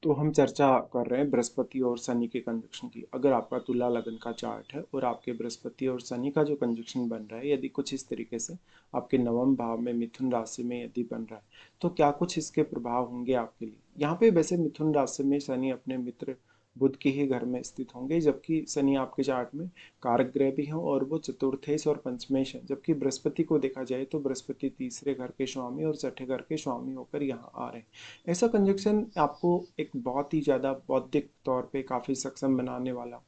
तो हम चर्चा कर रहे हैं बृहस्पति और शनि के कंजक्शन की। अगर आपका तुला लगन का चार्ट है और आपके बृहस्पति और शनि का जो कंजक्शन बन रहा है यदि कुछ इस तरीके से आपके नवम भाव में मिथुन राशि में यदि बन रहा है तो क्या कुछ इसके प्रभाव होंगे आपके लिए। यहाँ पे वैसे मिथुन राशि में शनि अपने मित्र बुध के ही घर में स्थित होंगे, जबकि शनि आपके चार्ट में कारक ग्रह भी हो और वो चतुर्थेश और पंचमेश है। जबकि बृहस्पति को देखा जाए तो बृहस्पति तीसरे घर के स्वामी और छठे घर के स्वामी होकर यहाँ आ रहे हैं। ऐसा कंजक्शन आपको एक बहुत ही ज़्यादा बौद्धिक तौर पे काफ़ी सक्षम बनाने वाला,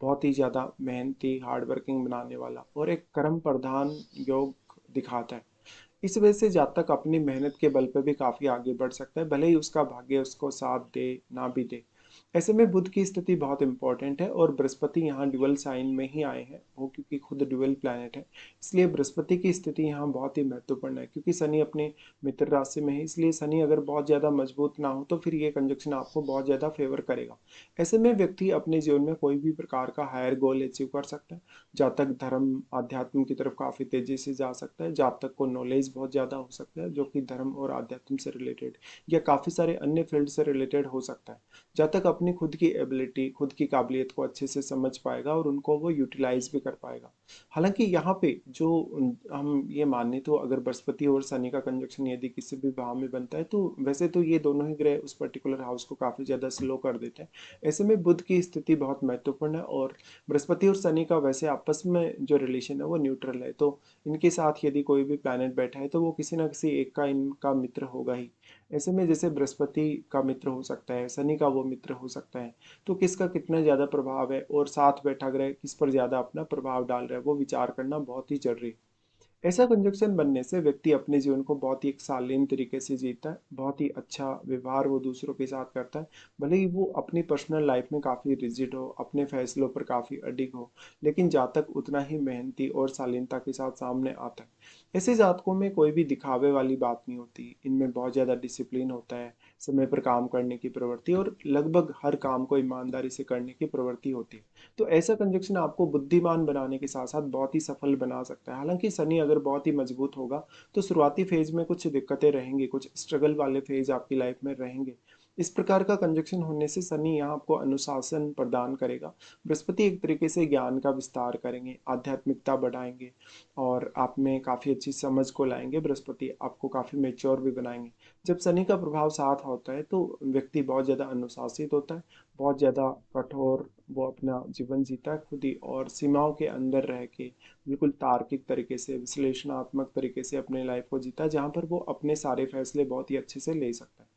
बहुत ही ज़्यादा मेहनती हार्ड वर्किंग बनाने वाला और एक कर्म प्रधान योग दिखाता है। इस वजह से जातक अपनी मेहनत के बल पे भी काफ़ी आगे बढ़ सकता है, भले ही उसका भाग्य उसको साथ दे ना भी दे। ऐसे में बुध की स्थिति बहुत इंपॉर्टेंट है और बृहस्पति यहाँ ड्यूअल साइन में ही आए हैं, वो क्योंकि खुद ड्यूअल प्लैनेट है। इसलिए बृहस्पति की स्थिति यहाँ बहुत ही महत्वपूर्ण है, क्योंकि शनि अपने मित्र राशि में है। इसलिए शनि अगर बहुत ज़्यादा मजबूत ना हो तो फिर ये कंजक्शन आपको बहुत ज़्यादा फेवर करेगा। ऐसे में व्यक्ति अपने जीवन में कोई भी प्रकार का हायर गोल अचीव कर सकता है। जातक धर्म आध्यात्म की तरफ काफ़ी तेज़ी से जा सकता है। जातक को नॉलेज बहुत ज़्यादा हो सकता है जो कि धर्म और आध्यात्म से रिलेटेड या काफ़ी सारे अन्य फील्ड से रिलेटेड हो सकता है। जब तक अपनी खुद की एबिलिटी खुद की काबिलियत को अच्छे से समझ पाएगा और उनको वो यूटिलाइज भी कर पाएगा। हालांकि यहाँ पे जो हम ये माने तो अगर बृहस्पति और शनि का कंजक्शन यदि किसी भी भाव में बनता है तो वैसे तो ये दोनों ही ग्रह उस पर्टिकुलर हाउस को काफ़ी ज़्यादा स्लो कर देते हैं। ऐसे में बुध की स्थिति बहुत महत्वपूर्ण है और बृहस्पति और शनि का वैसे आपस में जो रिलेशन है वो न्यूट्रल है। तो इनके साथ यदि कोई भी प्लैनेट बैठा है तो वो किसी ना किसी एक का इनका मित्र होगा ही। ऐसे में जैसे बृहस्पति का मित्र हो सकता है, शनि का वो मित्र हो सकता है, तो किसका कितना ज़्यादा प्रभाव है और साथ बैठा ग्रह किस पर ज़्यादा अपना प्रभाव डाल रहा है वो विचार करना बहुत ही जरूरी है। ऐसा कंजक्शन बनने से व्यक्ति अपने जीवन को बहुत ही एक शालीन तरीके से जीता है, बहुत ही अच्छा व्यवहार वो दूसरों के साथ करता है। भले ही वो अपनी पर्सनल लाइफ में काफ़ी रिजिड हो, अपने फैसलों पर काफ़ी अडिग हो, लेकिन जातक उतना ही मेहनती और शालीनता के साथ सामने आता है। ऐसे जातकों में कोई भी दिखावे वाली बात नहीं होती, इनमें बहुत ज़्यादा डिसिप्लिन होता है, समय पर काम करने की प्रवृत्ति और लगभग हर काम को ईमानदारी से करने की प्रवृत्ति होती है। तो ऐसा कंजक्शन आपको बुद्धिमान बनाने के साथ साथ बहुत ही सफल बना सकता है। हालांकि शनि अगर बहुत ही मजबूत होगा तो शुरुआती फेज में कुछ दिक्कतें रहेंगी, कुछ स्ट्रगल वाले फेज आपकी लाइफ में रहेंगे। इस प्रकार का कंजक्शन होने से शनि यहाँ आपको अनुशासन प्रदान करेगा। बृहस्पति एक तरीके से ज्ञान का विस्तार करेंगे, आध्यात्मिकता बढ़ाएंगे और आप में काफ़ी अच्छी समझ को लाएंगे। बृहस्पति आपको काफ़ी मेच्योर भी बनाएंगे। जब शनि का प्रभाव साथ होता है तो व्यक्ति बहुत ज़्यादा अनुशासित होता है, बहुत ज़्यादा कठोर वो अपना जीवन जीता है खुद ही और सीमाओं के अंदर रह के बिल्कुल तार्किक तरीके से विश्लेषणात्मक तरीके से अपने लाइफ को जीता है, जहाँ पर वो अपने सारे फैसले बहुत ही अच्छे से ले सकता है।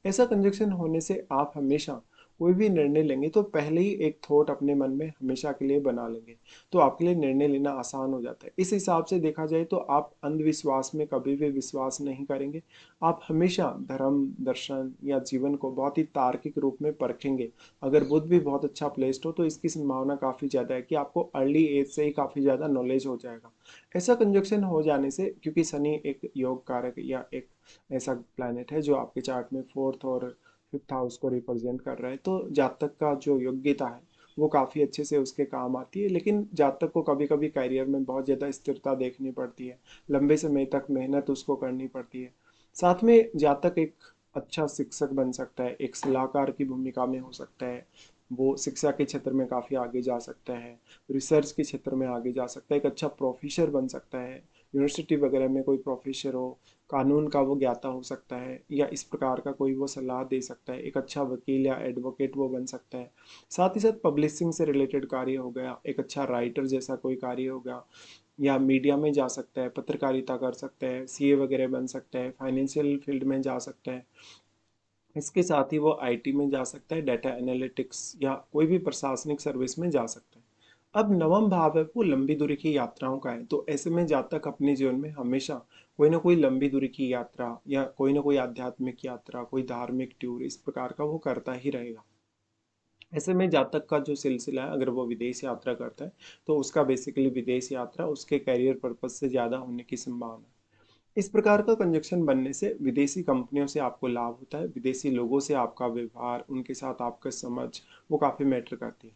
ऐसा कंजक्शन होने से आप हमेशा कोई भी निर्णय लेंगे तो पहले ही एक थॉट अपने मन में हमेशा के लिए बना लेंगे, तो आपके लिए निर्णय लेना आसान हो जाता है। इस हिसाब से देखा जाए तो आप अंधविश्वास में कभी भी विश्वास नहीं करेंगे। आप हमेशा धर्म दर्शन या जीवन को बहुत ही तार्किक रूप में परखेंगे। अगर बुध भी बहुत अच्छा प्लेस्ड हो तो इसकी संभावना काफ़ी ज़्यादा है कि आपको अर्ली एज से ही काफ़ी ज़्यादा नॉलेज हो जाएगा। ऐसा कंजक्शन हो जाने से, क्योंकि शनि एक योग कारक या एक ऐसा प्लैनेट है जो आपके चार्ट में फोर्थ और फिफ्थ हाउस को रिप्रेजेंट कर रहा है, तो जातक का जो योग्यता है वो काफ़ी अच्छे से उसके काम आती है। लेकिन जातक को कभी कभी करियर में बहुत ज़्यादा स्थिरता देखनी पड़ती है, लंबे समय तक मेहनत उसको करनी पड़ती है। साथ में जातक एक अच्छा शिक्षक बन सकता है, एक सलाहकार की भूमिका में हो सकता है। वो शिक्षा के क्षेत्र में काफ़ी आगे जा सकता है, रिसर्च के क्षेत्र में आगे जा सकता है, एक अच्छा प्रोफेसर बन सकता है, यूनिवर्सिटी वगैरह में कोई प्रोफेसर हो, कानून का वो ज्ञाता हो सकता है या इस प्रकार का कोई वो सलाह दे सकता है, एक अच्छा वकील या एडवोकेट वो बन सकता है। साथ ही साथ पब्लिशिंग से रिलेटेड कार्य हो गया, एक अच्छा राइटर जैसा कोई कार्य हो गया, या मीडिया में जा सकता है, पत्रकारिता कर सकता है, सीए वगैरह बन सकता है, फाइनेंशियल फील्ड में जा सकता है। इसके साथ ही वो आईटी में जा सकता है, डाटा एनालिटिक्स या कोई भी प्रशासनिक सर्विस में जा सकता है। अब नवम भाव है वो लंबी दूरी की यात्राओं का है, तो ऐसे में जातक अपने जीवन में हमेशा कोई ना कोई लंबी दूरी की यात्रा या कोई ना कोई आध्यात्मिक यात्रा, कोई धार्मिक टूर इस प्रकार का वो करता ही रहेगा। ऐसे में जातक का जो सिलसिला है, अगर वो विदेश यात्रा करता है तो उसका बेसिकली विदेश यात्रा उसके करियर पर्पज से ज़्यादा होने की संभावना है। इस प्रकार का कंजक्शन बनने से विदेशी कंपनियों से आपको लाभ होता है, विदेशी लोगों से आपका व्यवहार, उनके साथ आपका समझ वो काफ़ी मैटर करती है।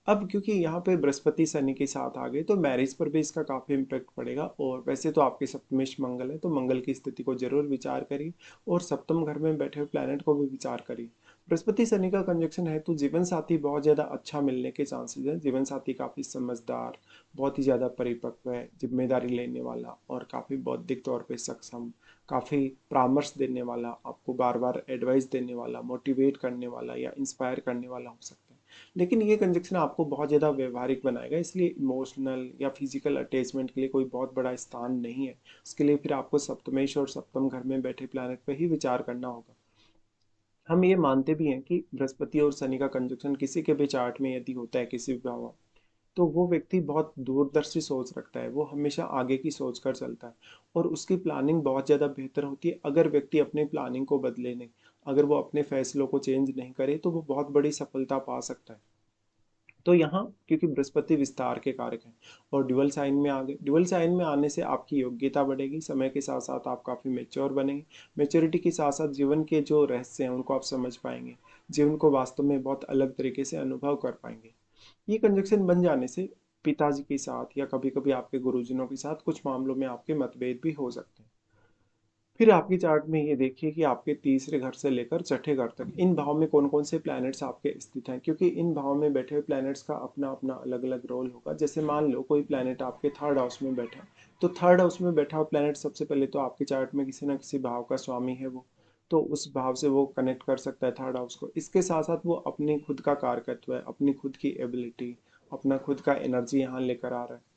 अब क्योंकि यहाँ पे बृहस्पति शनि के साथ आ गए तो मैरिज पर भी इसका काफ़ी इम्पेक्ट पड़ेगा। और वैसे तो आपके सप्तमेश मंगल है तो मंगल की स्थिति को जरूर विचार करिए और सप्तम घर में बैठे हुए प्लैनेट को भी विचार करिए। बृहस्पति शनि का कंजक्शन है तो जीवन साथी बहुत ज़्यादा अच्छा मिलने के चांसेस हैं। जीवन साथी काफ़ी समझदार, बहुत ही ज़्यादा परिपक्व है, जिम्मेदारी लेने वाला और काफ़ी बौद्धिक तौर पे सक्षम, काफ़ी परामर्श देने वाला, आपको बार बार एडवाइस देने वाला, मोटिवेट करने वाला या इंस्पायर करने वाला हो सकता है। लेकिन ये कंजक्शन आपको बहुत ज़्यादा व्यवहारिक बनाएगा, इसलिए इमोशनल या फिजिकल अटैचमेंट के लिए कोई बहुत बड़ा स्थान नहीं है। उसके लिए फिर आपको सप्तमेश और सप्तम घर में बैठे प्लैनेट पर ही विचार करना होगा। हम ये मानते भी हैं कि बृहस्पति और शनि का कंजक्शन किसी के भी चार्ट में यदि होता है किसी भी भाव में, तो वो व्यक्ति बहुत दूरदर्शी सोच रखता है, वो हमेशा आगे की सोच कर चलता है और उसकी प्लानिंग बहुत ज़्यादा बेहतर होती है। अगर व्यक्ति अपनी प्लानिंग को बदले नहीं, अगर वो अपने फैसलों को चेंज नहीं करे तो वो बहुत बड़ी सफलता पा सकता है। तो यहाँ क्योंकि बृहस्पति विस्तार के कारक हैं और ड्यूअल साइन में आ गए, ड्यूअल साइन में आने से आपकी योग्यता बढ़ेगी, समय के साथ साथ आप काफ़ी मेच्योर बनेंगे। मेच्योरिटी के साथ साथ जीवन के जो रहस्य हैं उनको आप समझ पाएंगे, जीवन को वास्तव में बहुत अलग तरीके से अनुभव कर पाएंगे। ये कंजक्शन बन जाने से पिताजी के साथ या कभी कभी आपके गुरुजनों के साथ कुछ मामलों में आपके मतभेद भी हो सकते हैं। फिर आपकी चार्ट में ये देखिए कि आपके तीसरे घर से लेकर छठे घर तक इन भाव में कौन कौन से प्लैनेट्स आपके स्थित हैं, क्योंकि इन भाव में बैठे हुए प्लैनेट्स का अपना अपना अलग अलग रोल होगा। जैसे मान लो कोई प्लैनेट आपके थर्ड हाउस में बैठा है, तो थर्ड हाउस में बैठा हुआ प्लैनेट सबसे पहले तो आपके चार्ट में किसी ना किसी भाव का स्वामी है वो, तो उस भाव से वो कनेक्ट कर सकता है थर्ड हाउस को। इसके साथ साथ वो अपनी खुद का कारकत्व है, अपनी खुद की एबिलिटी, अपना खुद का एनर्जी यहाँ लेकर आ रहा है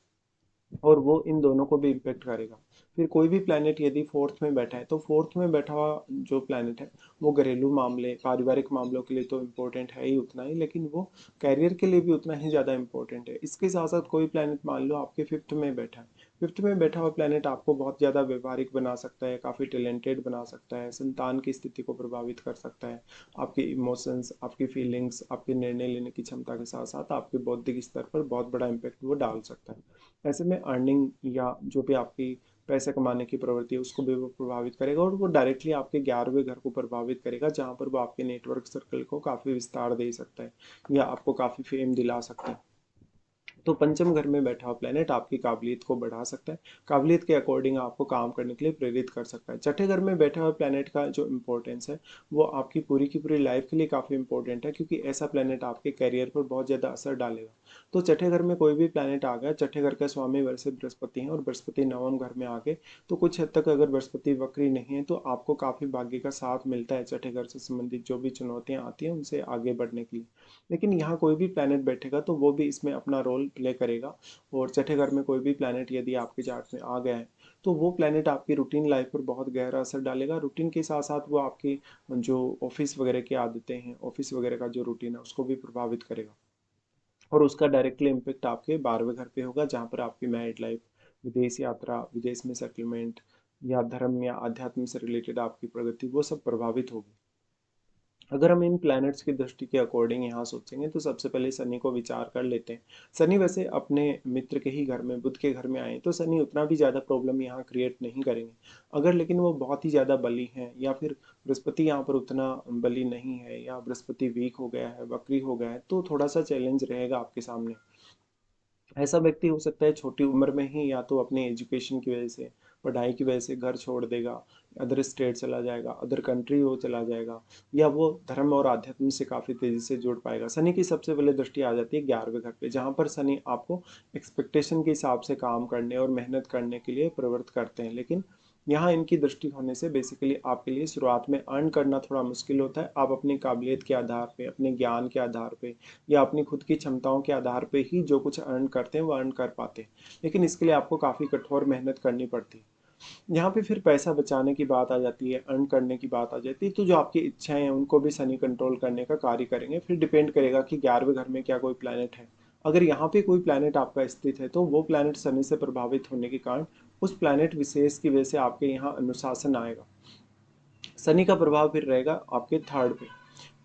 और वो इन दोनों को भी इम्पेक्ट करेगा। फिर कोई भी प्लैनेट यदि फोर्थ में बैठा है, तो फोर्थ में बैठा हुआ जो प्लैनेट है वो घरेलू मामले, पारिवारिक मामलों के लिए तो इम्पोर्टेंट है ही उतना ही, लेकिन वो कैरियर के लिए भी उतना ही ज़्यादा इम्पोर्टेंट है। इसके साथ साथ कोई प्लैनेट मान लो आपके फिफ्थ में बैठा है, फिफ्थ में बैठा हुआ प्लैनेट आपको बहुत ज़्यादा व्यवहारिक बना सकता है, काफ़ी टैलेंटेड बना सकता है, संतान की स्थिति को प्रभावित कर सकता है, आपके इमोशंस, आपकी फीलिंग्स, आपके निर्णय लेने की क्षमता के साथ साथ आपके बौद्धिक स्तर पर बहुत बड़ा इम्पैक्ट वो डाल सकता है। ऐसे में अर्निंग या जो भी आपकी पैसे कमाने की प्रवृत्ति है उसको भी वो प्रभावित करेगा और वो डायरेक्टली आपके 11वें घर को प्रभावित करेगा, जहाँ पर वो आपके नेटवर्क सर्कल को काफ़ी विस्तार दे सकता है या आपको काफ़ी फेम दिला सकता है। तो पंचम घर में बैठा हुआ प्लेनेट आपकी काबिलियत को बढ़ा सकता है, काबिलियत के अकॉर्डिंग आपको काम करने के लिए प्रेरित कर सकता है। छठे घर में बैठा हुआ प्लेनेट का जो इंपॉर्टेंस है वो आपकी पूरी की पूरी लाइफ के लिए काफ़ी इंपॉर्टेंट है, क्योंकि ऐसा प्लेनेट आपके करियर पर बहुत ज़्यादा असर डालेगा। तो छठे घर में कोई भी प्लेनेट आ गया, छठे घर का स्वामी वैसे बृहस्पति हैं और बृहस्पति नवम घर में आ गए, तो कुछ हद तक अगर बृहस्पति वक्री नहीं है तो आपको काफ़ी भाग्य का साथ मिलता है छठे घर से संबंधित जो भी चुनौतियाँ आती हैं उनसे आगे बढ़ने के लिए। लेकिन यहाँ कोई भी प्लैनेट बैठेगा तो वो भी इसमें अपना रोल प्ले करेगा। और छठे घर में कोई भी प्लैनेट यदि आपके चार्ट में आ गया है तो वो प्लैनेट आपकी रूटीन लाइफ पर बहुत गहरा असर डालेगा। रूटीन के साथ साथ वो आपकी जो ऑफिस वगैरह की आदतें हैं, ऑफिस वगैरह का जो रूटीन है उसको भी प्रभावित करेगा और उसका डायरेक्टली इम्पेक्ट आपके 12वें घर पे होगा, जहाँ पर आपकी मैरिड लाइफ, विदेश यात्रा, विदेश में सेटलमेंट या धर्म या अध्यात्म से रिलेटेड आपकी प्रगति वो सब प्रभावित होगी। अगर हम इन प्लैनेट्स की दृष्टि के अकॉर्डिंग यहाँ सोचेंगे तो सबसे पहले शनि को विचार कर लेते हैं। शनि वैसे अपने मित्र के ही घर में, बुध के घर में आए तो शनि उतना भी ज़्यादा प्रॉब्लम यहाँ क्रिएट नहीं करेंगे। अगर लेकिन वो बहुत ही ज़्यादा बली हैं या फिर बृहस्पति यहाँ पर उतना बली नहीं है या बृहस्पति वीक हो गया है, वक्री हो गया है, तो थोड़ा सा चैलेंज रहेगा आपके सामने। ऐसा व्यक्ति हो सकता है छोटी उम्र में ही या तो अपनी एजुकेशन की वजह से, पढ़ाई की वजह से घर छोड़ देगा, अदर स्टेट चला जाएगा, अदर कंट्री वो चला जाएगा, या वो धर्म और आध्यात्म से काफ़ी तेज़ी से जुड़ पाएगा। शनि की सबसे पहले दृष्टि आ जाती है 11वें घर पे, जहाँ पर शनि आपको एक्सपेक्टेशन के हिसाब से काम करने और मेहनत करने के लिए प्रवृत्त करते हैं। लेकिन यहाँ इनकी दृष्टि होने से बेसिकली आपके लिए शुरुआत में अर्न करना थोड़ा मुश्किल होता है। आप अपनी काबिलियत के आधार पे, अपने ज्ञान के आधार पे या अपनी खुद की क्षमताओं के आधार पे ही जो कुछ अर्न करते हैं वो अर्न कर पाते हैं, लेकिन इसके लिए आपको काफ़ी कठोर मेहनत करनी पड़ती है। यहाँ पे फिर पैसा बचाने की बात आ जाती है, अर्न करने की बात आ जाती है, तो जो आपकी इच्छाएं हैं उनको भी शनि कंट्रोल करने का कार्य करेंगे। फिर डिपेंड करेगा कि 11वें घर में क्या कोई प्लैनेट है। अगर यहाँ पे कोई प्लैनेट आपका स्थित है तो वो प्लैनेट शनि से प्रभावित होने के कारण उस प्लैनेट विशेष की वजह से आपके यहाँ अनुशासन आएगा। शनि का प्रभाव फिर रहेगा आपके थर्ड पे।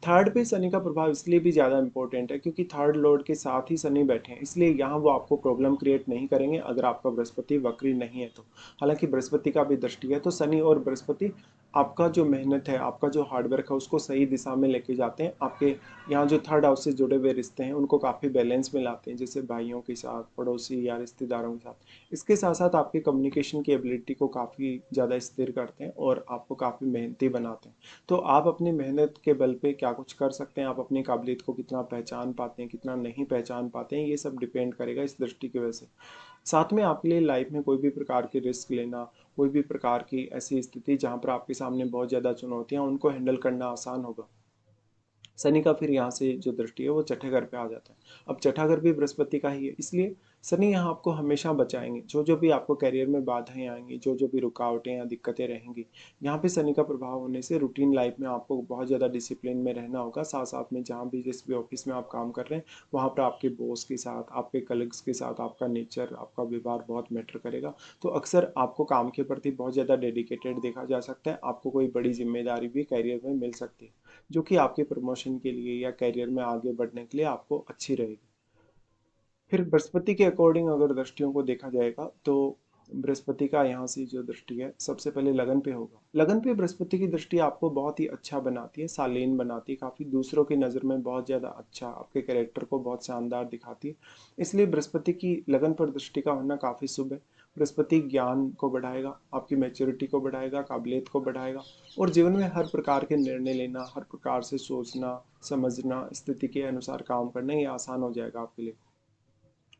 थर्ड पे शनि का प्रभाव इसलिए भी ज़्यादा इंपॉर्टेंट है क्योंकि थर्ड लॉर्ड के साथ ही शनि बैठे हैं, इसलिए यहाँ वो आपको प्रॉब्लम क्रिएट नहीं करेंगे अगर आपका बृहस्पति वक्री नहीं है तो। हालांकि बृहस्पति का भी दृष्टि है तो शनि और बृहस्पति आपका जो मेहनत है, आपका जो हार्ड वर्क है, उसको सही दिशा में लेके जाते हैं। आपके यहाँ जो थर्ड हाउस से जुड़े हुए रिश्ते हैं, उनको काफ़ी बैलेंस में लाते हैं, जैसे भाइयों के साथ, पड़ोसी या रिश्तेदारों के साथ। इसके साथ-साथ आपकी कम्युनिकेशन की एबिलिटी को काफ़ी ज़्यादा स्थिर करते हैं और आपको काफ़ी मेहनती बनाते हैं। तो आप अपनी मेहनत के बल पे क्या कुछ कर सकते हैं, आप अपनी काबिलियत को कितना पहचान पाते हैं, कितना नहीं पहचान पाते हैं, ये सब डिपेंड करेगा इस दृष्टि की वजह से। साथ में आपके लिए लाइफ में कोई भी प्रकार की रिस्क लेना, कोई भी प्रकार की ऐसी स्थिति जहाँ पर आपके सामने बहुत ज़्यादा चुनौतियाँ, उनको हैंडल करना आसान होगा। शनि का फिर यहाँ से जो दृष्टि है वो छठे घर पे आ जाता है। अब छठा घर भी बृहस्पति का ही है, इसलिए शनि यहाँ आपको हमेशा बचाएंगे। जो जो भी आपको करियर में बाधाएं आएंगी, जो जो भी रुकावटें या दिक्कतें रहेंगी, यहाँ पे शनि का प्रभाव होने से रूटीन लाइफ में आपको बहुत ज़्यादा डिसिप्लिन में रहना होगा। साथ साथ में जहाँ भी जिस भी ऑफिस में आप काम कर रहे हैं, वहाँ पर आपके बॉस के साथ, आपके कलीग्स के साथ आपका नेचर, आपका व्यवहार बहुत मैटर करेगा। तो अक्सर आपको काम के प्रति बहुत ज़्यादा डेडिकेटेड देखा जा सकता है। आपको कोई बड़ी जिम्मेदारी भी करियर में मिल सकती है, जो कि आपके प्रमोशन के लिए या करियर में आगे बढ़ने के लिए आपको अच्छी रहेगी। फिर बृहस्पति के अकॉर्डिंग अगर दृष्टियों को देखा जाएगा, तो बृहस्पति का यहाँ से जो दृष्टि है सबसे पहले लगन पे होगा। लगन पे बृहस्पति की दृष्टि आपको बहुत ही अच्छा बनाती है, शालीन बनाती है, काफ़ी दूसरों की नज़र में बहुत ज़्यादा अच्छा, आपके कैरेक्टर को बहुत शानदार दिखाती है। इसलिए बृहस्पति की लगन पर दृष्टि का होना काफ़ी शुभ है। बृहस्पति ज्ञान को बढ़ाएगा, आपकी मैच्योरिटी को बढ़ाएगा, काबिलियत को बढ़ाएगा, और जीवन में हर प्रकार के निर्णय लेना, हर प्रकार से सोचना, समझना, स्थिति के अनुसार काम करना, ये आसान हो जाएगा आपके लिए।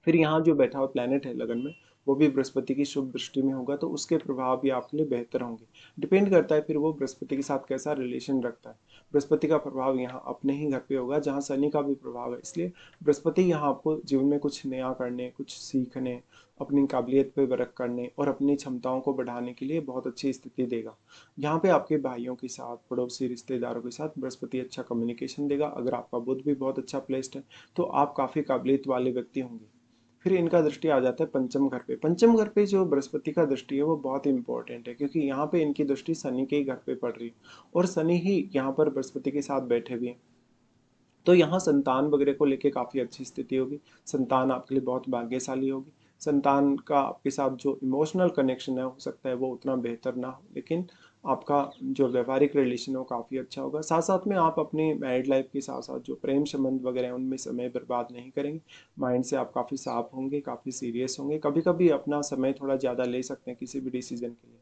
फिर यहाँ जो बैठा हुआ प्लैनेट है लगन में, वो भी बृहस्पति की शुभ दृष्टि में होगा, तो उसके प्रभाव भी आपके लिए बेहतर होंगे। डिपेंड करता है फिर वो बृहस्पति के साथ कैसा रिलेशन रखता है। बृहस्पति का प्रभाव यहाँ अपने ही घर पे होगा जहाँ शनि का भी प्रभाव है, इसलिए बृहस्पति यहाँ आपको जीवन में कुछ नया करने, कुछ सीखने, अपनी काबिलियत पे वर्क करने और अपनी क्षमताओं को बढ़ाने के लिए बहुत अच्छी स्थिति देगा। यहाँ पे आपके भाइयों के साथ, पड़ोसी रिश्तेदारों के साथ बृहस्पति अच्छा कम्युनिकेशन देगा। अगर आपका बुध भी बहुत अच्छा प्लेस्ड है, तो आप काफ़ी काबिलियत वाले व्यक्ति होंगे। फिर इनका दृष्टि आ जाता है पंचम घर पे। पंचम घर पे जो बृहस्पति का दृष्टि है वो बहुत ही इंपॉर्टेंट है, क्योंकि यहाँ पे इनकी दृष्टि शनि के ही घर पे पड़ रही है, और शनि ही यहाँ पर बृहस्पति के साथ बैठे हुए हैं। तो यहाँ संतान वगैरह को लेके काफ़ी अच्छी स्थिति होगी। संतान आपके लिए बहुत भाग्यशाली होगी। संतान का आपके साथ जो इमोशनल कनेक्शन है, हो सकता है वो उतना बेहतर ना हो, लेकिन आपका जो व्यवहारिक रिलेशन है वो काफ़ी अच्छा होगा। साथ साथ में आप अपनी मैरिड लाइफ के साथ साथ जो प्रेम संबंध वगैरह हैं उनमें समय बर्बाद नहीं करेंगे। माइंड से आप काफ़ी साफ होंगे, काफ़ी सीरियस होंगे, कभी कभी अपना समय थोड़ा ज़्यादा ले सकते हैं किसी भी डिसीजन के लिए।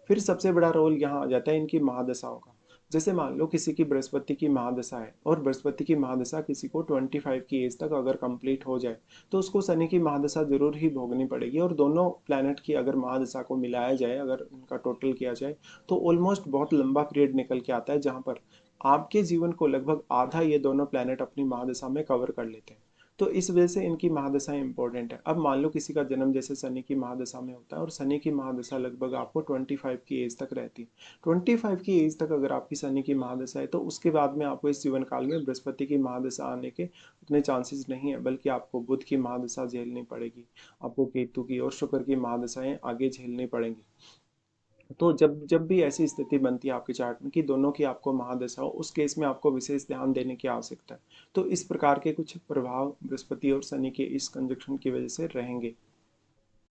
फिर सबसे बड़ा रोल यहाँ आ जाता है इनकी महादशाओं का। जैसे मान लो किसी की बृहस्पति की महादशा है, और बृहस्पति की महादशा किसी को 25 की एज तक अगर कंप्लीट हो जाए, तो उसको शनि की महादशा जरूर ही भोगनी पड़ेगी। और दोनों प्लैनेट की अगर महादशा को मिलाया जाए, अगर उनका टोटल किया जाए, तो ऑलमोस्ट बहुत लंबा पीरियड निकल के आता है, जहाँ पर आपके जीवन को लगभग आधा ये दोनों प्लैनेट अपनी महादशा में कवर कर लेते हैं। तो इस वजह से इनकी महादशाएं इंपॉर्टेंट है। अब मान लो किसी का जन्म जैसे शनि की महादशा में होता है, और शनि की महादशा लगभग आपको 25 की एज तक रहती है। 25 की एज तक अगर आपकी शनि की महादशा है, तो उसके बाद में आपको इस जीवन काल में बृहस्पति की महादशा आने के उतने चांसेस नहीं है, बल्कि आपको बुध की महादशा झेलनी पड़ेगी, आपको केतु की और शुक्र की महादशाएं आगे झेलनी पड़ेंगी। तो जब जब भी ऐसी स्थिति बनती है आपके चार्ट में कि दोनों की आपको महादशा हो, उस केस में आपको विशेष ध्यान देने की आवश्यकता है। तो इस प्रकार के कुछ प्रभाव बृहस्पति और शनि के इस कंजक्शन की वजह से रहेंगे।